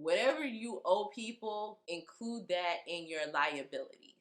whatever you owe people, include that in your liabilities.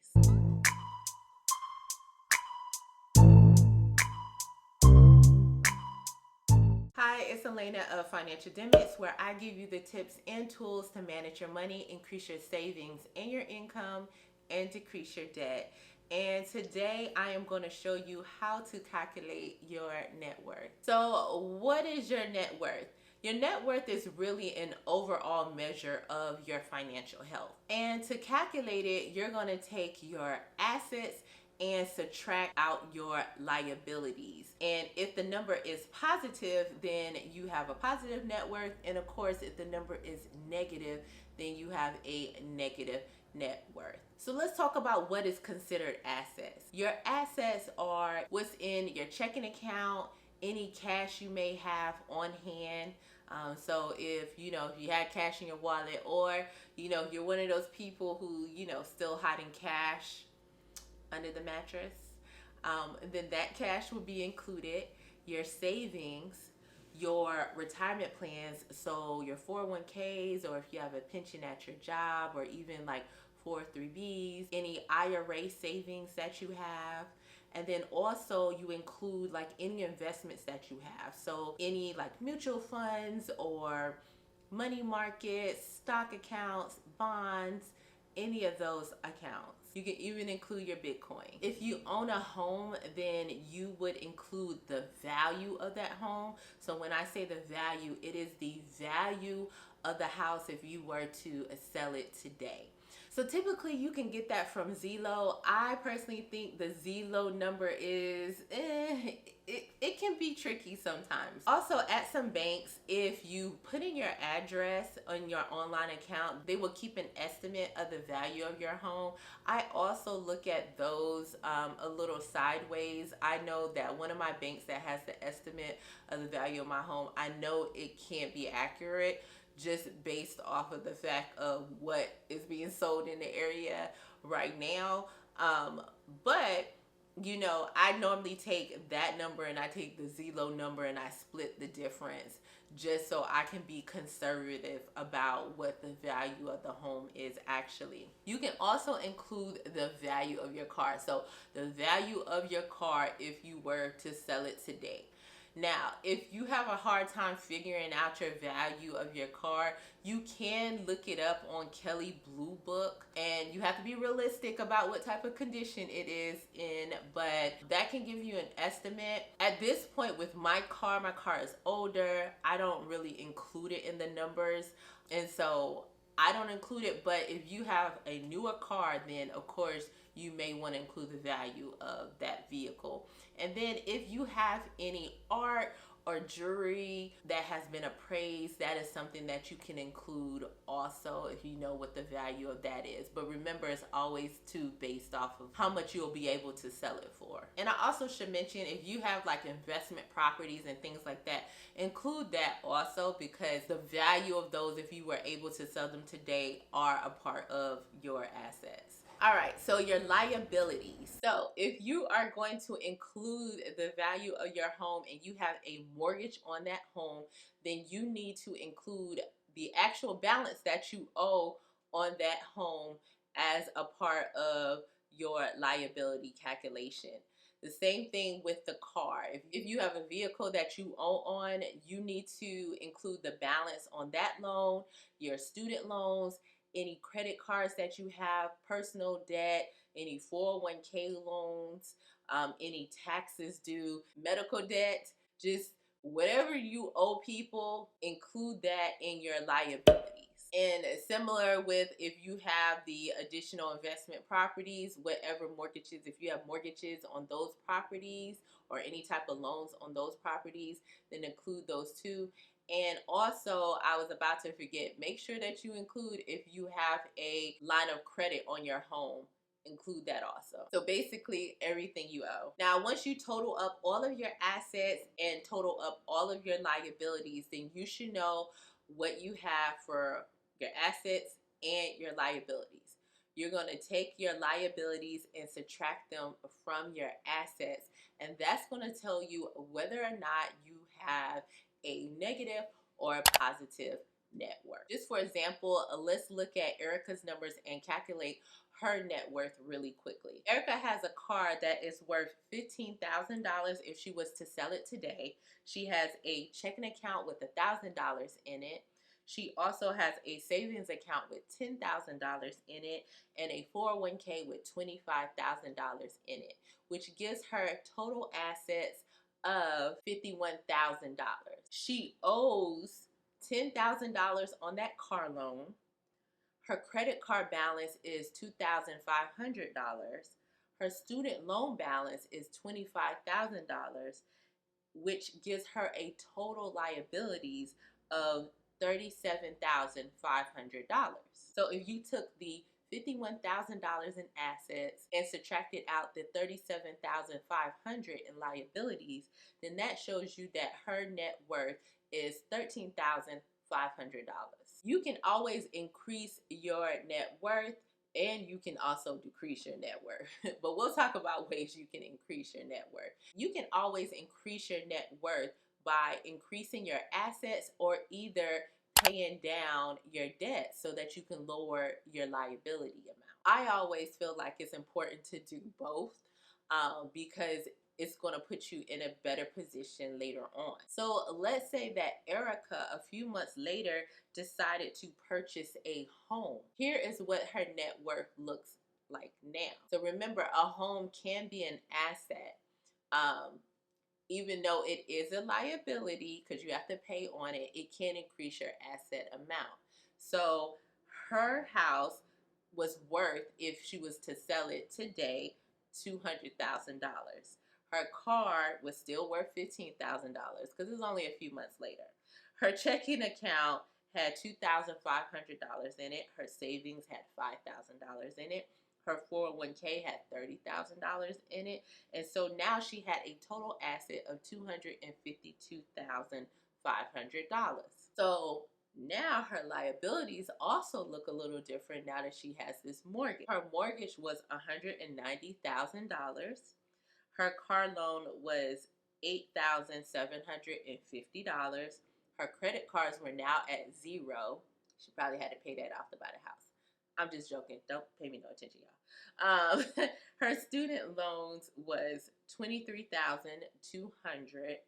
Hi, it's Elena of Financialdemics, where I give you the tips and tools to manage your money, increase your savings and your income, and decrease your debt. And today I am going to show you how to calculate your net worth. So what is your net worth? Your net worth is really an overall measure of your financial health. And to calculate it, you're going to take your assets and subtract out your liabilities. And if the number is positive, then you have a positive net worth. And of course, if the number is negative, then you have a negative net worth. So let's talk about what is considered assets. Your assets are what's in your checking account, any cash you may have on hand. So if you had cash in your wallet, or you're one of those people who still hiding cash under the mattress, then that cash will be included. Your savings, your retirement plans, so your 401ks, or if you have a pension at your job, or even like 403bs, any IRA savings that you have. And then also you include like any investments that you have, so any like mutual funds or money markets, stock accounts, bonds, any of those accounts. You can even include your Bitcoin. If you own a home, then you would include the value of that home. So when I say the value, it is the value of the house if you were to sell it today. So typically you can get that from Zillow. I personally think the Zillow number is, it can be tricky sometimes. Also at some banks, if you put in your address on your online account, they will keep an estimate of the value of your home. I also look at those a little sideways. I know that one of my banks that has the estimate of the value of my home, I know it can't be accurate, just based off of the fact of what is being sold in the area right now. But I normally take that number and I take the Zillow number and I split the difference, just so I can be conservative about what the value of the home is actually. You can also include the value of your car. So the value of your car if you were to sell it today. Now, if you have a hard time figuring out your value of your car, you can look it up on Kelley Blue Book, and you have to be realistic about what type of condition it is in, but that can give you an estimate. At this point with my car is older. I don't really include it in the numbers, and so I don't include it. But if you have a newer car, then of course you may want to include the value of that vehicle. And then if you have any art or jewelry that has been appraised, that is something that you can include also, if you know what the value of that is. But remember, it's always too based off of how much you'll be able to sell it for. And I also should mention, if you have like investment properties and things like that, include that also, because the value of those, if you were able to sell them today, are a part of your assets. All right, so your liabilities. So if you are going to include the value of your home and you have a mortgage on that home, then you need to include the actual balance that you owe on that home as a part of your liability calculation. The same thing with the car. If you have a vehicle that you own on, you need to include the balance on that loan, your student loans, any credit cards that you have, personal debt, any 401k loans, any taxes due, medical debt, just whatever you owe people, include that in your liabilities. And similar with if you have the additional investment properties, whatever mortgages, if you have mortgages on those properties or any type of loans on those properties, then include those too. And also, I was about to forget, make sure that you include if you have a line of credit on your home. Include that also. So basically everything you owe. Now, once you total up all of your assets and total up all of your liabilities, then you should know what you have for your assets and your liabilities. You're going to take your liabilities and subtract them from your assets, and that's going to tell you whether or not you have a negative or a positive net worth. Just for example, let's look at Erica's numbers and calculate her net worth really quickly. Erica has a car that is worth $15,000 if she was to sell it today. She has a checking account with $1,000 in it. She also has a savings account with $10,000 in it and a 401k with $25,000 in it, which gives her total assets of $51,000. She owes $10,000 on that car loan. Her credit card balance is $2,500. Her student loan balance is $25,000, which gives her a total liabilities of $37,500. So if you took the $51,000 in assets and subtracted out the $37,500 in liabilities, then that shows you that her net worth is $13,500. You can always increase your net worth and you can also decrease your net worth. But we'll talk about ways you can increase your net worth. You can always increase your net worth by increasing your assets or either paying down your debt so that you can lower your liability amount. I always feel like it's important to do both because it's going to put you in a better position later on. So let's say that Erica, a few months later, decided to purchase a home. Here is what her net worth looks like now. So remember, a home can be an asset. Even though it is a liability because you have to pay on it, it can increase your asset amount. So her house was worth, if she was to sell it today, $200,000. Her car was still worth $15,000 because it's only a few months later. Her checking account had $2,500 in it. Her savings had $5,000 in it. Her 401k had $30,000 in it. And so now she had a total asset of $252,500. So now her liabilities also look a little different now that she has this mortgage. Her mortgage was $190,000. Her car loan was $8,750. Her credit cards were now at zero. She probably had to pay that off to buy the house. I'm just joking. Don't pay me no attention, y'all. Her student loans was $23,200,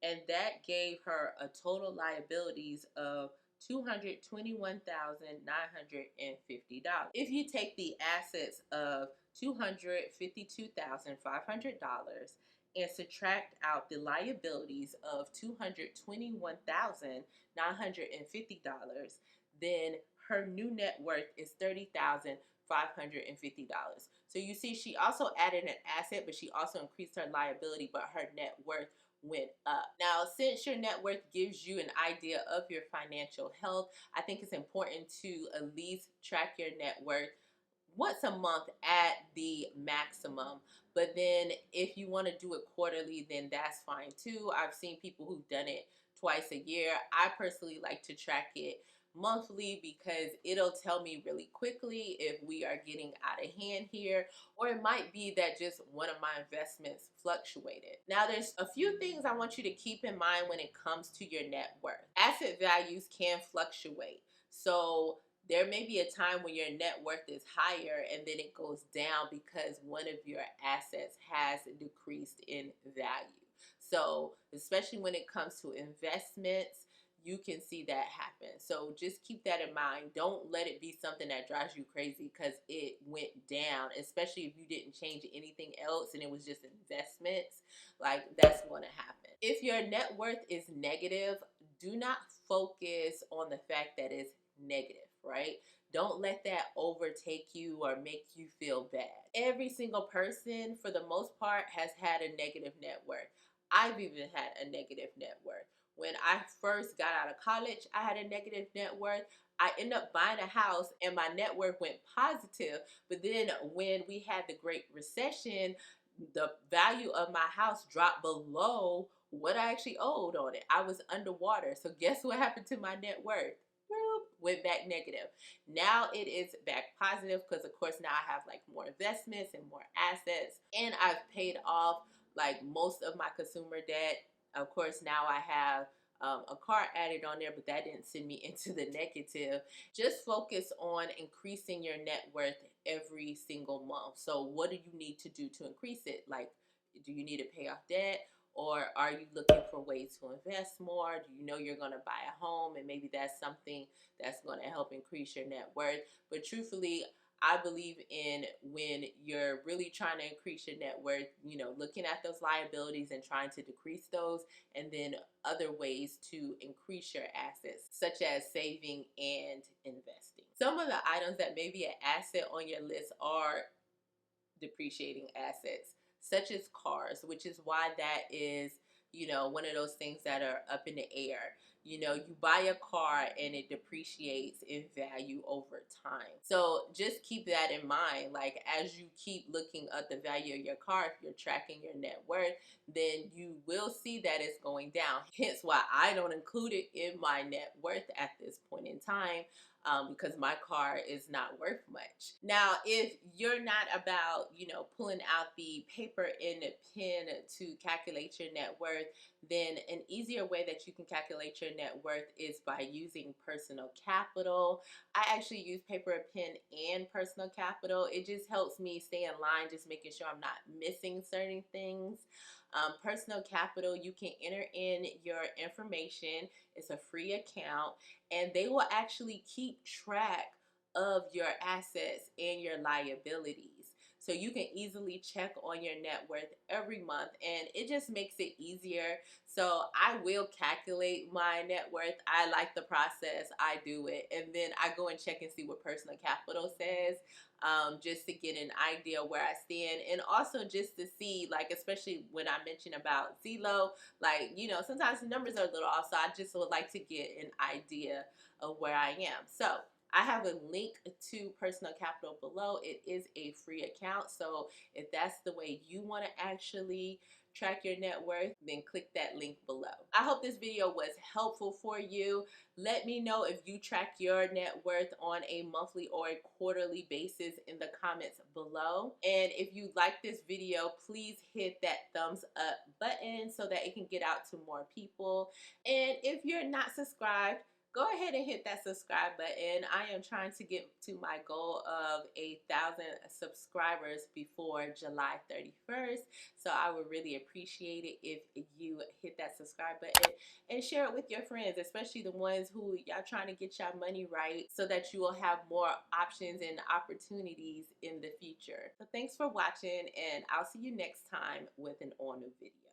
and that gave her a total liabilities of $221,950. If you take the assets of $252,500 and subtract out the liabilities of $221,950, then her new net worth is $30,550. So you see, she also added an asset, but she also increased her liability, but her net worth went up. Now, since your net worth gives you an idea of your financial health, I think it's important to at least track your net worth once a month at the maximum. But then if you want to do it quarterly, then that's fine too. I've seen people who've done it twice a year. I personally like to track it monthly because it'll tell me really quickly if we are getting out of hand here, or it might be that just one of my investments fluctuated. Now, there's a few things I want you to keep in mind when it comes to your net worth. Asset values can fluctuate. So there may be a time when your net worth is higher and then it goes down because one of your assets has decreased in value. So especially when it comes to investments, you can see that happen. So just keep that in mind. Don't let it be something that drives you crazy because it went down, especially if you didn't change anything else and it was just investments. Like, that's going to happen. If your net worth is negative, do not focus on the fact that it's negative, right? Don't let that overtake you or make you feel bad. Every single person, for the most part, has had a negative net worth. I've even had a negative net worth. When I first got out of college, I had a negative net worth. I ended up buying a house and my net worth went positive. But then when we had the Great Recession, the value of my house dropped below what I actually owed on it. I was underwater. So guess what happened to my net worth? Went back negative. Now it is back positive because, of course, now I have like more investments and more assets, and I've paid off like most of my consumer debt. Of course, now I have a car added on there, but that didn't send me into the negative. Just focus on increasing your net worth every single month. So what do you need to do to increase it? Like, do you need to pay off debt? Or are you looking for ways to invest more? Do you know you're going to buy a home and maybe that's something that's going to help increase your net worth? But truthfully, I believe in when you're really trying to increase your net worth, looking at those liabilities and trying to decrease those, and then other ways to increase your assets, such as saving and investing. Some of the items that may be an asset on your list are depreciating assets, such as cars, which is why that is, one of those things that are up in the air. You buy a car and it depreciates in value over time. So just keep that in mind. Like, as you keep looking at the value of your car, if you're tracking your net worth, then you will see that it's going down. Hence why I don't include it in my net worth at this point in time, because my car is not worth much. Now, if you're not about, pulling out the paper and the pen to calculate your net worth, then an easier way that you can calculate your net worth is by using personal capital. I actually use paper and pen and personal capital. It just helps me stay in line, just making sure I'm not missing certain things. Personal capital, you can enter in your information. It's a free account, and they will actually keep track of your assets and your liabilities. So you can easily check on your net worth every month, and it just makes it easier. So I will calculate my net worth. I like the process. I do it, and then I go and check and see what personal capital says, just to get an idea where I stand, and also just to see, like, especially when I mention about Zillow, like, sometimes the numbers are a little off, so I just would like to get an idea of where I am. So I have a link to personal capital below. It is a free account, so if that's the way you want to actually track your net worth, then click that link below. I hope this video was helpful for you. Let me know if you track your net worth on a monthly or a quarterly basis in the comments below. And if you like this video, please hit that thumbs up button so that it can get out to more people. And if you're not subscribed, go ahead and hit that subscribe button. I am trying to get to my goal of 1,000 subscribers before July 31st. So I would really appreciate it if you hit that subscribe button and share it with your friends, especially the ones who y'all trying to get y'all money right, so that you will have more options and opportunities in the future. So thanks for watching, and I'll see you next time with an all new video.